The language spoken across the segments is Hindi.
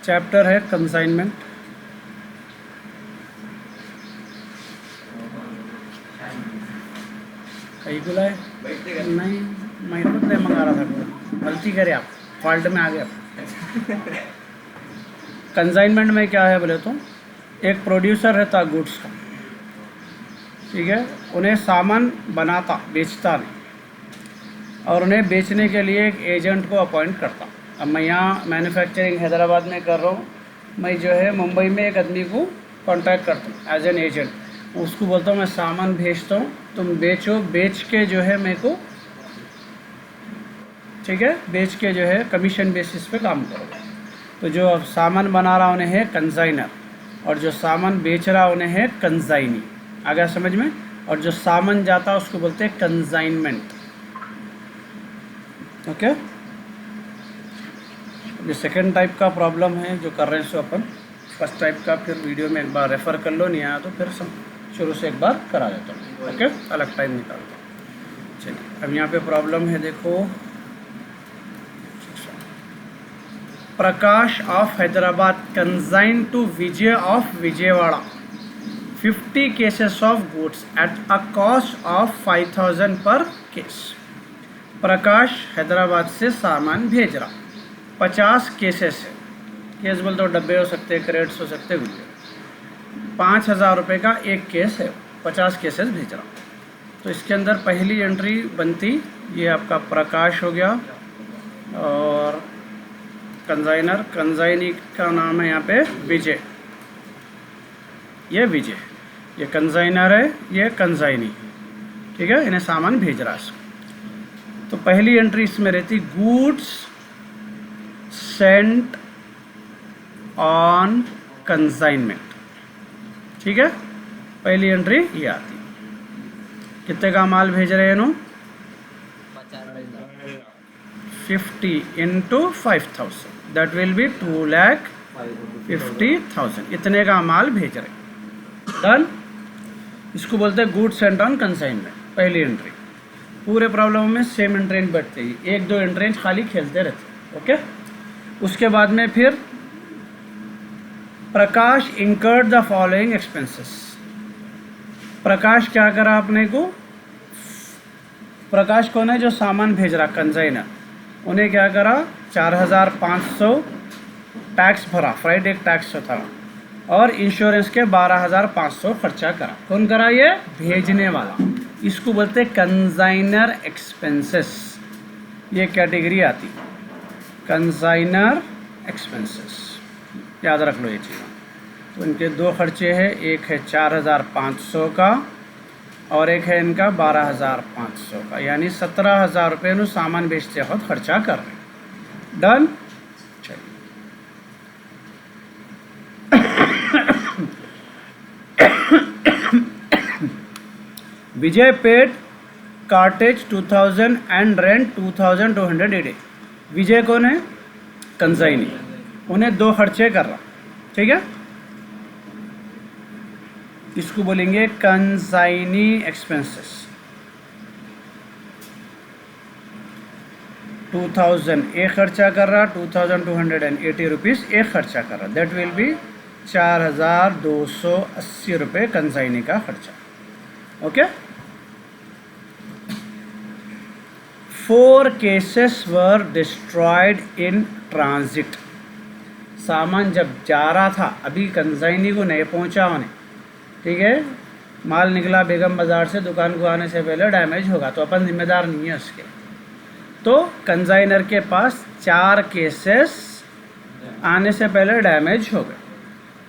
चैप्टर है कंसाइनमेंट। कहीं खुला है नहीं, मैं तो मंगा रहा था, गलती करे आप, फॉल्ट में आ गया। कंसाइनमेंट में क्या है बोले तो एक प्रोड्यूसर रहता गुड्स का, ठीक है, उन्हें सामान बनाता बेचता नहीं, और उन्हें बेचने के लिए एक एजेंट को अपॉइंट करता। अब मैं यहाँ मैन्युफैक्चरिंग हैदराबाद में कर रहा हूँ, मैं जो है मुंबई में एक आदमी को कांटेक्ट करता हूँ एज एन एजेंट, उसको बोलता हूँ मैं सामान भेजता हूँ, तुम बेचो, बेच के जो है मेरे को, ठीक है, बेच के जो है कमीशन बेसिस पे काम करो। तो जो सामान बना रहा उन्हें है कंसाइनर, और जो सामान बेच रहा उन्हें है कंसाइनी। आ गया समझ में? और जो सामान जाता उसको बोलते हैं कंसाइनमेंट। ओके, ये सेकेंड टाइप का प्रॉब्लम है जो कर रहे हैं सो अपन। फर्स्ट टाइप का फिर वीडियो में एक बार रेफ़र कर लो, नहीं आया तो फिर शुरू से एक बार करा देता हूँ। ओके, अलग टाइम निकालता हूँ। चलिए, अब यहाँ पे प्रॉब्लम है, देखो, Prakash of Hyderabad consign to Vijay of Vijayawada 50 cases of goods at a cost of 5000 पर केस। प्रकाश हैदराबाद से सामान भेज रहा, 50 केसेस है, केस बोल तो डब्बे हो सकते हैं, क्रेट्स हो सकते हैं, 5000 रुपये का एक केस है, 50 केसेस भेज रहा। तो इसके अंदर पहली एंट्री बनती, ये आपका प्रकाश हो गया, और कंसाइनर, कंसाइनी का नाम है यहाँ पे विजय, ये विजय, ये कंसाइनर है, ये कंसाइनी, ठीक है, इन्हें सामान भेज रहा है। तो पहली एंट्री इसमें रहती गुड्स सेंट ऑन कंसाइनमेंट, ठीक है, पहली एंट्री ये आती। कितने का माल भेज रहे हैं no? 50 into 5000, that will be 2,50,000, इतने का माल भेज रहे। डन। इसको बोलते हैं गुड्स सेंट ऑन कंसाइनमेंट, पहली एंट्री। पूरे प्रॉब्लम में सेम एंट्रेंस बैठते ही, एक दो एंट्रेंस खाली खेलते रहते। ओके, उसके बाद में फिर प्रकाश इंकर्ड द फॉलोइंग एक्सपेंसेस। प्रकाश क्या करा अपने को? प्रकाश कौन है? जो सामान भेज रहा कंसाइनर, उन्हें क्या करा, 4500 टैक्स भरा, फ्राइट एक टैक्स था, और इंश्योरेंस के 12500 खर्चा करा। कौन करा? ये भेजने वाला। इसको बोलते हैं कंसाइनर एक्सपेंसेस, ये कैटेगरी आती, कंसाइनर एक्सपेंसेस, याद रख लो ये चीज़। तो इनके दो खर्चे हैं, एक है 4500 का और एक है इनका 12500 का, यानी 17000 रुपये नु सामान बेचते वक्त खर्चा कर रहे। डन। चलिए, Vijay paid cartage 2000 and rent 2200 a day। Vijay कौन है? कंसाइनी, उन्हें दो खर्चे कर रहा, ठीक है, इसको बोलेंगे कंसाइनी एक्सपेंसेस। 2000 एक खर्चा कर रहा, 2280 रुपीज़ एक खर्चा कर रहा, दैट विल बी 4280 रुपये कंसाइनी का खर्चा। Okay, 4 cases were destroyed in transit। सामान जब जा रहा था, अभी कंसाइनी को नहीं पहुंचा उन्हें, ठीक है, माल निकला बेगम बाज़ार से, दुकान को आने से पहले डैमेज होगा, तो अपन जिम्मेदार नहीं है उसके। तो कंसाइनर के पास 4 केसेस आने से पहले डैमेज हो गए,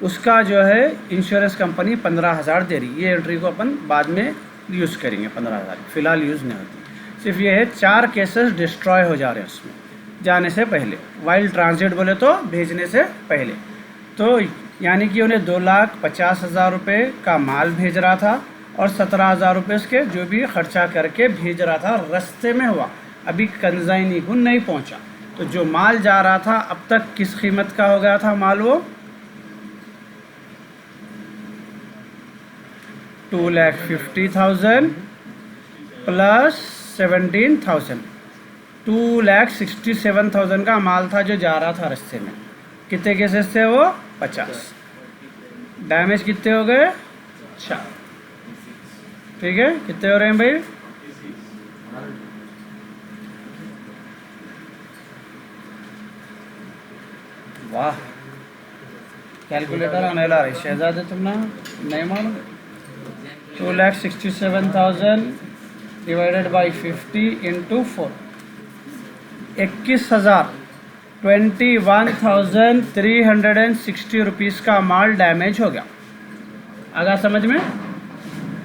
उसका जो है इंश्योरेंस कंपनी 15000 दे रही। ये एंट्री को अपन बाद में यूज़ करेंगे, 15000 फिलहाल यूज़ नहीं होती। सिर्फ ये है 4 केसेस डिस्ट्रॉय हो जा रहे हैं उसमें जाने से पहले, वाइल ट्रांजिट बोले तो भेजने से पहले। तो यानी कि उन्हें 2,50,000 रुपये का माल भेज रहा था, और 17,000 रुपये उसके जो भी खर्चा करके भेज रहा था, रास्ते में हुआ, अभी कंसाइनी को नहीं पहुंचा। तो जो माल जा रहा था अब तक किस कीमत का हो गया था माल? वो 2,50,000 प्लस 17,000, 2,67,000 का माल था जो जा रहा था रास्ते में। कितने केसेस थे वो? 50। डैमेज कितने हो गए? 4। ठीक है, कितने हो रहे हैं भाई? वाह, कैलकुलेटर आने ला रही शहजादे, तुम ना नहीं मालूम? 2,67,000 डिवाइडेड बाई 50 इंटू 4, 21,000 21,360 रुपीज़ का माल डैमेज हो गया। आगा समझ में?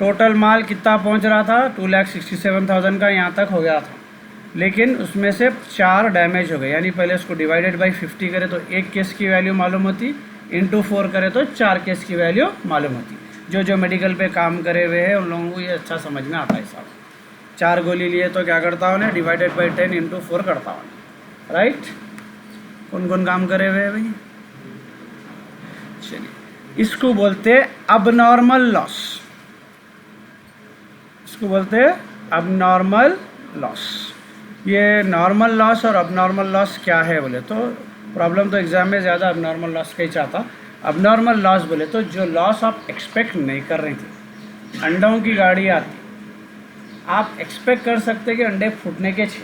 टोटल माल कितना पहुंच रहा था? 2,67,000 का यहाँ तक हो गया था, लेकिन उसमें से 4 डैमेज हो गए। यानी पहले उसको डिवाइडेड बाई 50 करें तो 1 केस की वैल्यू मालूम होती, इंटू 4 करें तो 4 केस की वैल्यू मालूम होती। जो मेडिकल पे काम करे हुए हैं उन लोगों को ये अच्छा समझ में आता है साहब। 4 गोली लिए तो क्या करता हूँ ना, डिवाइडेड बाई 10 इंटू 4 करता हूँ, राइट? कौन कौन काम करे हुए हैं भाई? चलिए, इसको बोलते हैं अबनॉर्मल लॉस। इसको बोलते हैं अबनॉर्मल लॉस। ये नॉर्मल लॉस और अबनॉर्मल लॉस क्या है बोले तो, प्रॉब्लम तो एग्जाम में ज़्यादा अबनॉर्मल लॉस का ही चाहता। अबनॉर्मल लॉस बोले तो जो लॉस आप एक्सपेक्ट नहीं कर रही थी। अंडों की गाड़ी आती, आप एक्सपेक्ट कर सकते कि अंडे फूटने के छे,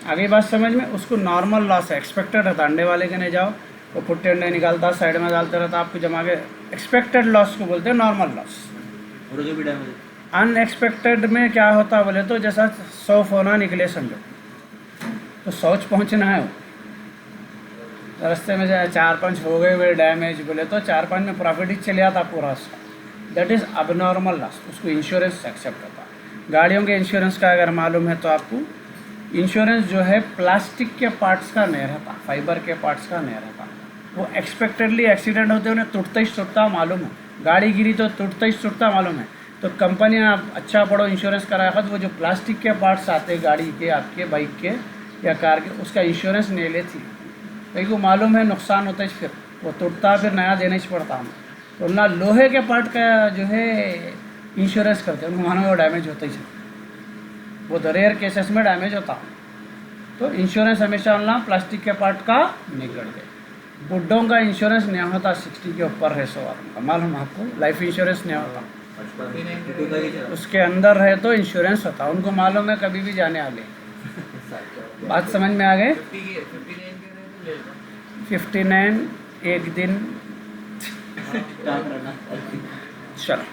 आगे बात समझ में? उसको नॉर्मल लॉस है, एक्सपेक्टेड रहता। अंडे वाले के नहीं जाओ, वो फुट्टे अंडे निकालता, साइड में डालते रहता, आपको जमा के। एक्सपेक्टेड लॉस को बोलते हैं नॉर्मल लॉस। और जो भी डैमेज अनएक्सपेक्टेड में क्या होता बोले तो, जैसा 100 फोना निकले समझो, तो 100 पहुँचना है, तो रास्ते में जो 4-5 हो गए वे डैमेज बोले तो 4-5 में प्रॉफिट ही चले आता पूरा उसका। That is abnormal loss. उसको इंश्योरेंस एक्सेप्ट होता है। गाड़ियों के इंश्योरेंस का अगर मालूम है तो आपको, इंश्योरेंस जो है प्लास्टिक के पार्ट्स का नहीं रहता, फाइबर के पार्ट्स का नहीं रहता। वो एक्सपेक्टेडली एक्सीडेंट होते उन्हें टूटता ही टूटता मालूम है, गाड़ी गिरी तो टूटता ही टूटता मालूम है। तो कंपनियाँ अच्छा पढ़ो, इंश्योरेंस कराया तो वो जो प्लास्टिक के पार्ट्स आते गाड़ी के, आपके बाइक के या कार के, उसका इंश्योरेंस नहीं लेती भाई को मालूम है नुकसान होता है, फिर वो टूटता, फिर नया देना ही पड़ता हमें। तो ना लोहे के पार्ट का जो है इंश्योरेंस करते हैं, उनको मानो वो डैमेज होता ही, वो तो रेयर केसेस में डैमेज होता। तो इंश्योरेंस हमेशा ना प्लास्टिक के पार्ट का नहीं करते। बुड्ढों का इंश्योरेंस नहीं होता, 60 के ऊपर है 100 का, मालूम आपको? लाइफ इंश्योरेंस नहीं होता, उसके अंदर है तो इंश्योरेंस होता। उनको मालूम है कभी भी जाने वाले। बात समझ में आ गए? 59 एक दिन। चलो,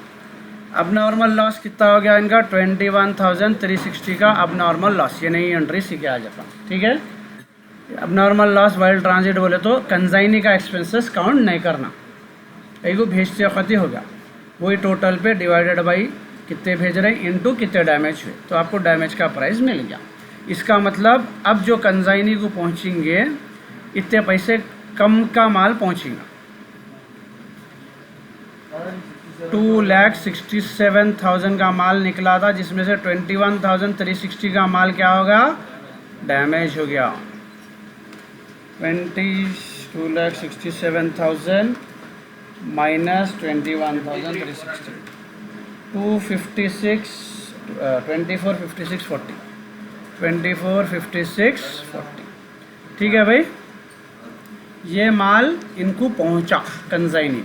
अब नॉर्मल लॉस कितना हो गया इनका? 21,360 का अब नॉर्मल लॉस। ये नई एंट्री सीखे आज अपन, ठीक है? अब नॉर्मल लॉस वाइल ट्रांजिट बोले तो कंजाइनी का एक्सपेंसेस काउंट नहीं करना, एक भेजते वक्त ही हो गया, वही टोटल पे डिवाइडेड बाई कितने भेज रहे हैं इंटू कितने डैमेज हुए, तो आपको डैमेज का प्राइस मिल गया। इसका मतलब अब जो कंजाइनी को पहुंचेंगे इतने पैसे कम का माल पहुंचेगा। 2,67,000 का माल निकला था, जिसमें से 21,360 का माल क्या होगा? डैमेज हो गया। 2,67,000 माइनस 21,360, 256, 24, 56, 40, 24, 56, 40। ठीक है भाई, ये माल इनको पहुंचा कंजाइनी,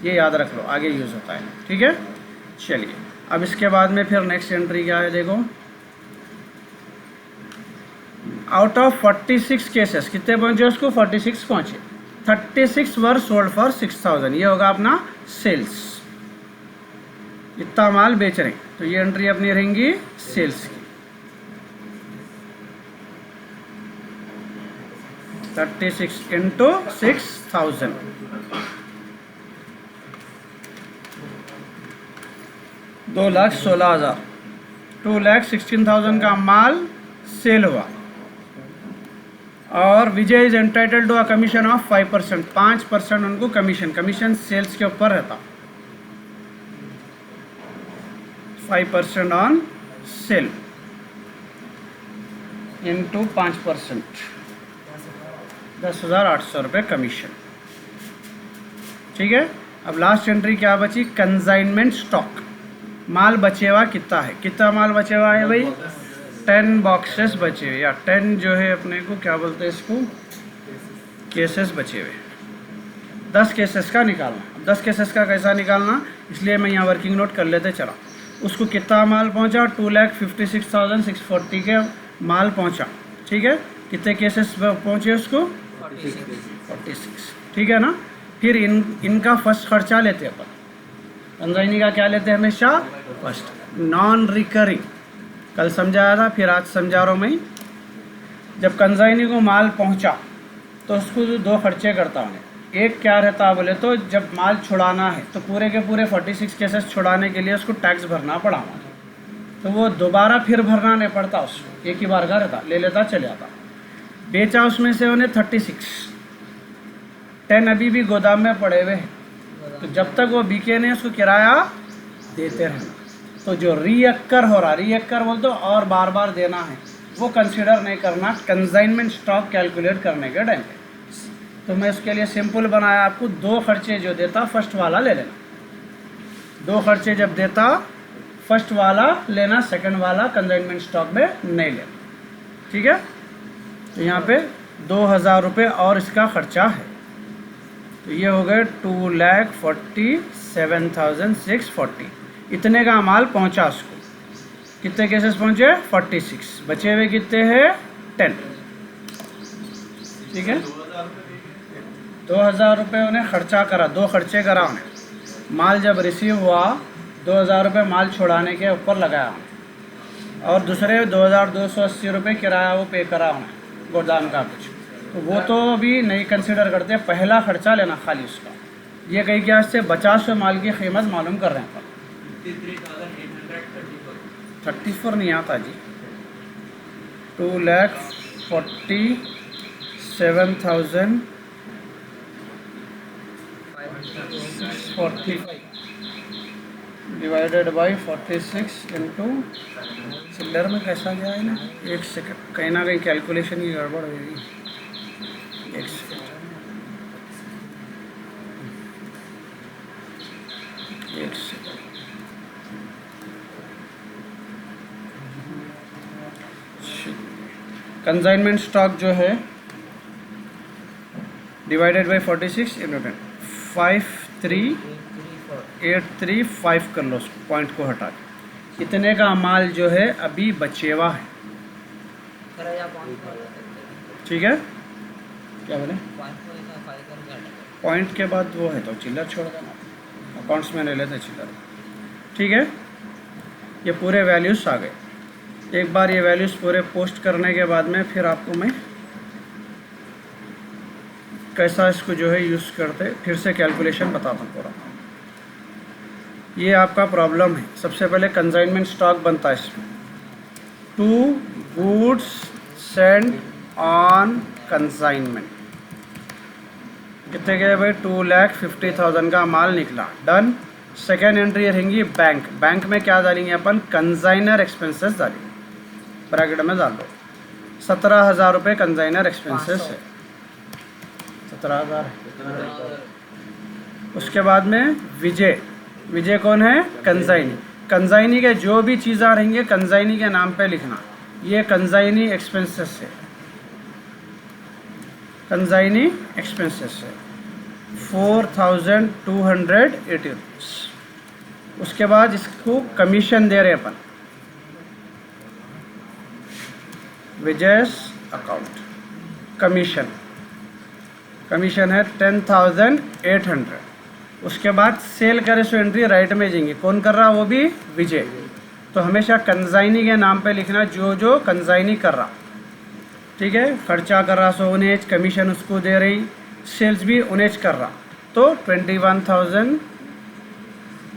ये याद रख लो, आगे यूज़ होता है, ठीक है? चलिए, अब इसके बाद में फिर नेक्स्ट एंट्री क्या है देखो। आउट ऑफ 46 केसेस कितने पहुंचे उसको? 46 पहुंचे। 36 वर सोल्ड फॉर 6,000, ये होगा अपना सेल्स। इतना माल बेच रहे हैं, तो ये एंट्री अपनी रहेंगी सेल्स की। 36 इंटू 6,000, 2,16,000, 2,16,000 का माल सेल हुआ। और Vijay is entitled to a commission of 5%, 5% उनको कमीशन सेल्स के ऊपर रहता, 5% ऑन सेल इंटू 5%, 10,800 रुपये कमीशन। ठीक है, अब लास्ट एंट्री क्या बची? कंसाइनमेंट स्टॉक, माल बचे हुआ कितना है? कितना माल बचे हुआ है भाई? 10 बॉक्सेस बचे हुए, या 10 जो है अपने को क्या बोलते हैं इसको, केसेस बचे हुए, 10 केसेस का निकालना। 10 केसेस का कैसा निकालना, इसलिए मैं यहाँ वर्किंग नोट कर लेते चला। उसको कितना माल पहुँचा, 2,56,640 के माल पहुँचा, ठीक है। कितने केसेस पहुँचे उसको, 46, ठीक है ना। फिर इनका फर्स्ट खर्चा लेते हैं अपन, कंसाइनी का क्या लेते हैं हमेशा, फर्स्ट नॉन रिकरिंग। कल समझाया था, फिर आज समझा रहा हूँ मैं। जब कंसाइनी को माल पहुँचा तो उसको 2 खर्चे करता हूँ। एक क्या रहता बोले तो जब माल छुड़ाना है तो पूरे के पूरे 46 केसेस छुड़ाने के लिए उसको टैक्स भरना पड़ा हमारा, तो वो दोबारा फिर भरना नहीं पड़ता उसको, एक ही बार का रहता, ले लेता चले आता। बेचा उसमें से उन्हें 36, 10 अभी भी गोदाम में पड़े हुए हैं, तो जब तक वो बिके नहीं उसको किराया देते रहना। तो जो रीअक्कर हो रहा, रीअक्कर बोल तो और बार बार देना है, वो कंसिडर नहीं करना कंसाइनमेंट स्टॉक कैलकुलेट करने के टाइम पे। तो मैं उसके लिए सिंपल बनाया आपको, 2 खर्चे जो देता फर्स्ट वाला ले लेना, 2 खर्चे जब देता फर्स्ट वाला लेना, सेकंड वाला कंसाइनमेंट स्टॉक में नहीं लेना, ठीक है। तो यहाँ पे 2,000 रुपये और इसका खर्चा है, तो ये हो गए 2,47,640। इतने का माल पहुँचा उसको। कितने केसेस पहुँचे, 46, बचे हुए कितने हैं, 10, ठीक है। 2,000 रुपये उन्हें खर्चा करा, 2 खर्चे करा उन्हें। माल जब रिसीव हुआ 2,000 रुपये माल छुड़ाने के ऊपर लगाया उन्हें, और दूसरे 2,280 रुपये किराया वो पे करा उन्हें गोदाम का कुछ, तो वो तो अभी नहीं कंसिडर करते, पहला खर्चा लेना खाली उसका। ये कहीं क्या से 50 माल की कीमत मालूम कर रहे हैं पर 34 नहीं आता जी, 2,47,640 डिवाइडेड बाई 46 इंटू, चिल्लर में कैसा गया है ना, एक सेकंड, कहीं ना कहीं कैलकुलेशन की गड़बड़ होगी, एक सेकंड, एक सेकंड। कंसाइनमेंट स्टॉक जो है डिवाइडेड बाई 46 इंटू 10, 53,835 कर लो, पॉइंट को हटा के। इतने का माल जो है अभी बचेवा है, ठीक है। क्या बोले, पॉइंट के बाद वो है तो चिल्लर छोड़ देना, अकाउंट्स में ले लेते चिल्लर, ठीक है। ये पूरे वैल्यूज़ आ गए। एक बार ये वैल्यूज़ पूरे पोस्ट करने के बाद में फिर आपको मैं कैसा इसको जो है यूज़ करते फिर से कैलकुलेशन बताता हूँ पूरा। ये आपका प्रॉब्लम है। सबसे पहले कंसाइनमेंट स्टॉक बनता है इसमें, 2 गुड्स सेंड ऑन कंसाइनमेंट। कितने गए भाई, 2,50,000 का माल निकला, डन। सेकेंड एंट्री रहेंगी बैंक। बैंक में क्या डालेंगे अपन, कंसाइनर एक्सपेंसेस डालेंगे, ब्रैकेट में डाल दो। 17,000 रुपये कंसाइनर एक्सपेंसेस है, 17,000 है। उसके बाद में विजय, विजय कौन है, कंसाइनी। कंसाइनी के जो भी चीज़ें रहेंगे कंसाइनी के नाम पे लिखना, ये कंसाइनी एक्सपेंसेस है, कंसाइनी एक्सपेंसेस है, 4,280 रुपीज़। उसके बाद इसको कमीशन दे रहे अपन, विजयस अकाउंट कमीशन, कमीशन है 10,800। उसके बाद सेल करे सो एंट्री राइट में जाएंगे, कौन कर रहा, वो भी विजय। तो हमेशा कंसाइनी के नाम पे लिखना, जो जो कंसाइनी कर रहा, ठीक है। खर्चा कर रहा सो उन्हें, कमीशन उसको दे रही, सेल्स भी उन्हें कर रहा, तो 21,000,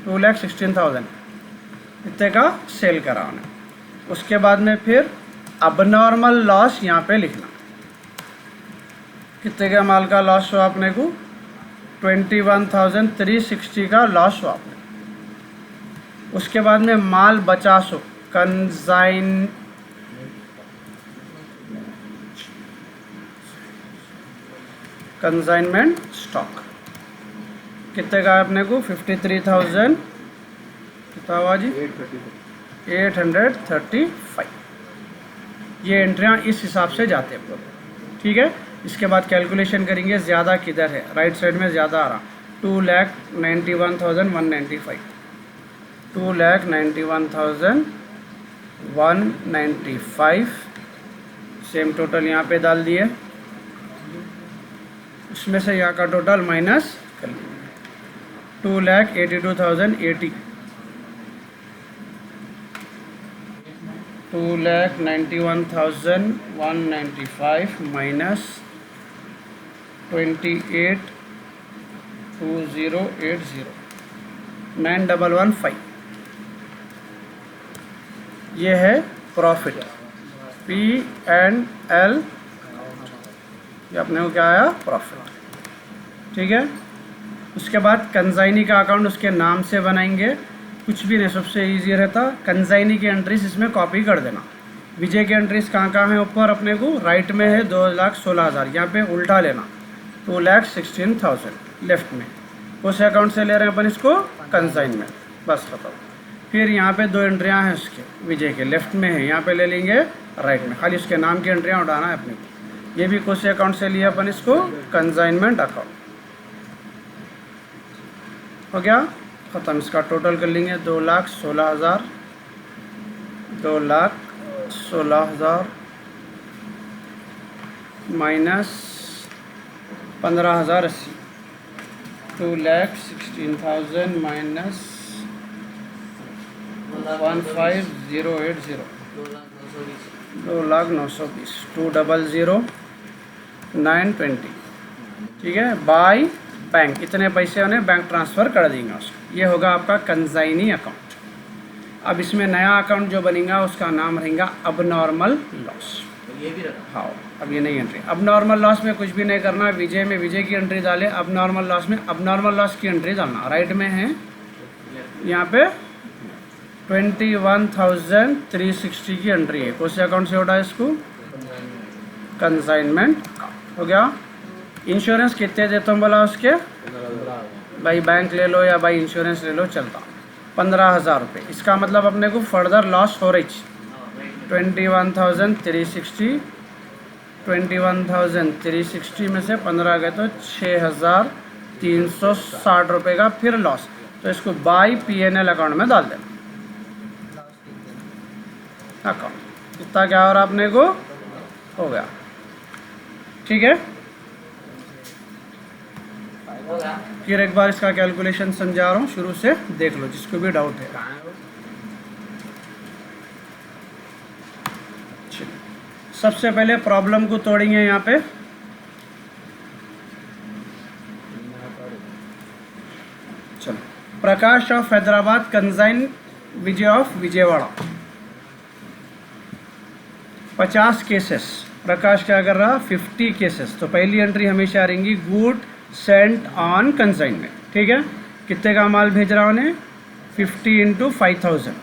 2,16,000 इतने का सेल करा उन्हें। उसके बाद में फिर अबनॉर्मल लॉस यहाँ पे लिखना, कितने का माल का लॉस हुआ अपने को, 21,360 का लॉस हुआ अपने। उसके बाद में माल बचा सो कंसाइनमेंट स्टॉक कितने का है अपने को, 53,000 कितना हुआ जी, 835। ये एंट्रियाँ इस हिसाब से जाते हैं, ठीक है। इसके बाद कैलकुलेशन करेंगे ज़्यादा किधर है, राइट साइड में ज़्यादा आ रहा, 2,91,195, 2,91,195, सेम टोटल यहाँ पे डाल दिए, उसमें से यहाँ का टोटल माइनस कर लीजिए, 2,82,080, 2,91,195 माइनस 28,2080, 9,115, ये है प्रॉफिट P&L, ये अपने को क्या आया, प्रॉफिट। ठीक है, उसके बाद कंसाइनी का अकाउंट उसके नाम से बनाएंगे, कुछ भी नहीं, सबसे इजी रहता, कंसाइनी की एंट्रीज इसमें कॉपी कर देना। विजय की एंट्रीज कहाँ कहाँ है, ऊपर अपने को राइट में है 2,16,000, यहाँ पे उल्टा लेना 2,16,000, लेफ्ट में उस अकाउंट से ले रहे हैं अपन इसको कंसाइन में, बस खत्म। फिर यहाँ पे दो एंट्रियाँ हैं उसके, विजय के लेफ्ट में है, यहाँ पे ले लेंगे राइट में, खाली उसके नाम की एंट्रियाँ उठाना है अपने को। ये भी कोसे अकाउंट से लिया अपन इसको, कंसाइनमेंट अकाउंट हो गया, ख़त्म। इसका टोटल कर लेंगे 2,16,000, 2,16,000 माइनस 15,080, 2,16,000 माइनस 15,080, 2,920, 2,00,920। ठीक है, बाय बैंक, इतने पैसे उन्हें बैंक ट्रांसफ़र कर देंगे उसको। ये होगा आपका कंसाइनी अकाउंट। अब इसमें नया अकाउंट जो बनेगा उसका नाम रहेगा अबनॉर्मल लॉस। ये भी रखा। हाँ, अब ये नहीं एंट्री, अबनॉर्मल लॉस में कुछ भी नहीं करना, विजय में विजय की एंट्री डाले, अबनॉर्मल लॉस में अबनॉर्मल लॉस की एंट्री डालना। राइट में है यहाँ पे 21,360 की एंट्री है, कौन से अकाउंट से उठा इसको, कंसाइनमेंट हो गया। इंश्योरेंस कितने देता हूँ बोला उसके, भाई बैंक ले लो या भाई इंश्योरेंस ले लो, चलता 15,000 रुपये। इसका मतलब अपने को फर्दर लॉस हो रही, 21,360, 21,360 में से 15 गए तो 6,360 रुपये का फिर लॉस, तो इसको बाई P&L अकाउंट में डाल देना अकाउंट। इतना क्या हो रहा अपने को, हो गया। ठीक है, फिर एक बार इसका कैलकुलेशन समझा रहा हूँ, शुरू से देख लो जिसको भी डाउट है। सबसे पहले प्रॉब्लम को तोड़ेंगे यहाँ पे, चलो। Prakash of Hyderabad consign Vijay of Vijayawada, 50 cases, Prakash क्या कर रहा, 50 केसेस। तो पहली एंट्री हमेशा रहेंगी गुड सेंट ऑन कंसाइनमेंट। ठीक है, कितने का माल भेज रहा उन्हें, 50 × 5,000,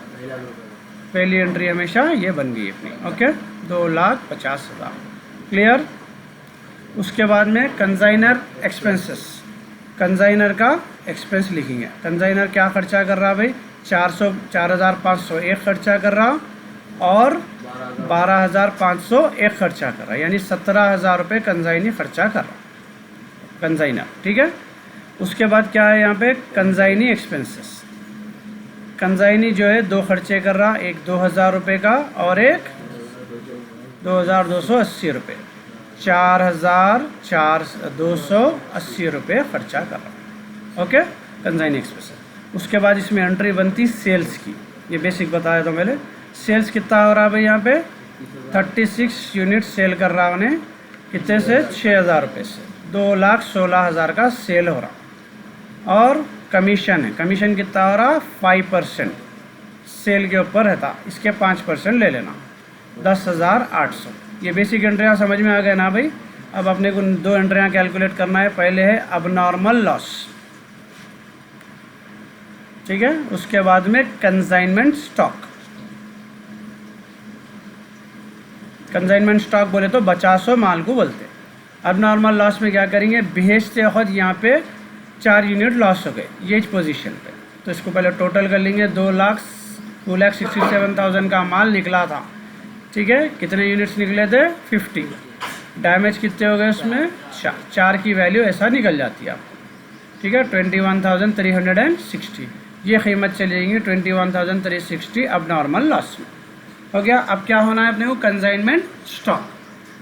पहली एंट्री हमेशा ये बन गई अपनी। Okay, 2,50,000, clear. उसके बाद में कंसाइनर एक्सपेंसेस, कंसाइनर का एक्सपेंस लिखेंगे। कंसाइनर क्या खर्चा कर रहा भाई, 4,500 एक खर्चा कर रहा और 12,500 एक खर्चा कर रहा, यानी 17,000 रुपये कंसाइनी खर्चा कर रहा कंसाइनर। ठीक है, उसके बाद क्या है यहाँ पे, कंसाइनी एक्सपेंसेस। कंसाइनी जो है दो खर्चे कर रहा, एक 2,000 रुपये का और एक 2,280 रुपये, 4,280 रुपये खर्चा कर रहा। Okay, consignee expenses. उसके बाद इसमें एंट्री बनती सेल्स की, ये बेसिक बताया था मैंने। सेल्स कितना हो रहा है भाई, यहाँ पे 36 यूनिट सेल कर रहा उन्हें, कितने से, 6,000 रुपये से, 2,16,000 का सेल हो रहा। और कमीशन है, कमीशन कितना हो रहा, 5% सेल के ऊपर रहता, इसके 5% ले लेना, 10,800। ये बेसिक एंट्रियाँ समझ में आ गए ना भाई। अब अपने को दो एंट्रियाँ कैलकुलेट करना है, पहले है अबनॉर्मल लॉस, ठीक है, उसके बाद में कंसाइनमेंट स्टॉक। कंसाइनमेंट स्टॉक बोले तो 50 माल को बोलते। अब नॉर्मल लॉस में क्या करेंगे, भेजते वक्त यहाँ पे 4 यूनिट लॉस हो गए ये पोजीशन पे, तो इसको पहले टोटल कर लेंगे। 2,67,000 का माल निकला था, ठीक है, कितने यूनिट्स निकले थे, 50, डैमेज कितने हो गए उसमें? 4 की वैल्यू ऐसा निकल जाती है आपको, ठीक है। 21,360 ये कीमत चली जाएंगी 21,360 अब नॉर्मल लॉस में हो गया। अब क्या होना है अपने को? Consignment stock.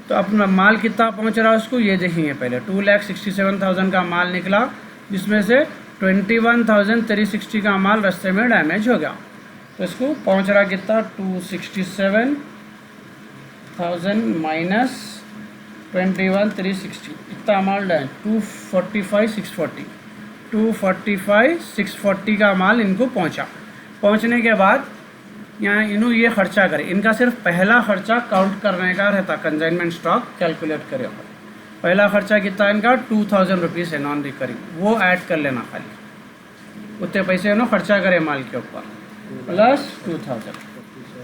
तो अपना माल कितना पहुंच रहा है उसको ये देखेंगे पहले। 2,67,000 का माल निकला, जिसमें से 21,360 का माल रास्ते में डैमेज हो गया। तो इसको पहुंच रहा कितना? 267,000 माइनस 21,360 इतना माल डैमेज 245,640 245,640 का माल इनको पहुंचा। पहुंचने के बाद यहाँ इन्हों ये खर्चा करे, इनका सिर्फ पहला खर्चा काउंट करने का रहता, कंसाइनमेंट स्टॉक कैलकुलेट करे। पहला खर्चा कितना इनका? 2,000 रुपीज़ है नॉन रिकरिंग, वो ऐड कर लेना खाली। उतने पैसे इन्हों खर्चा करे माल के ऊपर, प्लस 2,000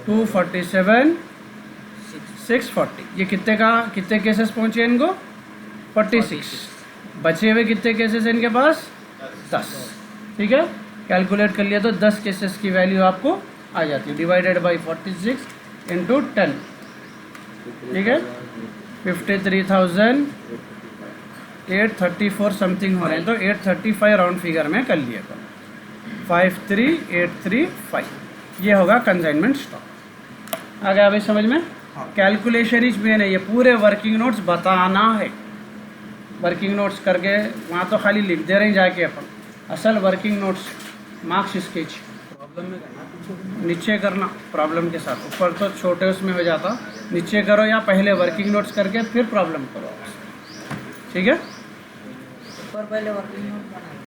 247,640। ये कितने केसेस पहुँचे इनको? 46। बचे हुए कितने केसेस हैं इनके पास? 10, ठीक है। कैलकुलेट कर लिया तो 10 केसेस की वैल्यू आपको आ जाती है, डिवाइडेड बाई 46 इंटू 10, ठीक है। 53,834 समथिंग हो रहे हैं, तो 835 राउंड फिगर में कर लिएगा। 53,835 ये होगा कंसाइनमेंट स्टॉक। आ गया अभी समझ में? कैलकुलेशन इज मेन है, ये पूरे वर्किंग नोट्स बताना है। वर्किंग नोट्स करके वहाँ तो खाली लिख दे रहे हैं जाके अपन, असल वर्किंग नोट्स मार्क्स स्केच नीचे करना प्रॉब्लम के साथ, ऊपर तो छोटे उसमें हो जाता, नीचे करो या पहले वर्किंग नोट्स करके फिर प्रॉब्लम करो, ठीक है। ऊपर पहले वर्किंग नोट बनाना।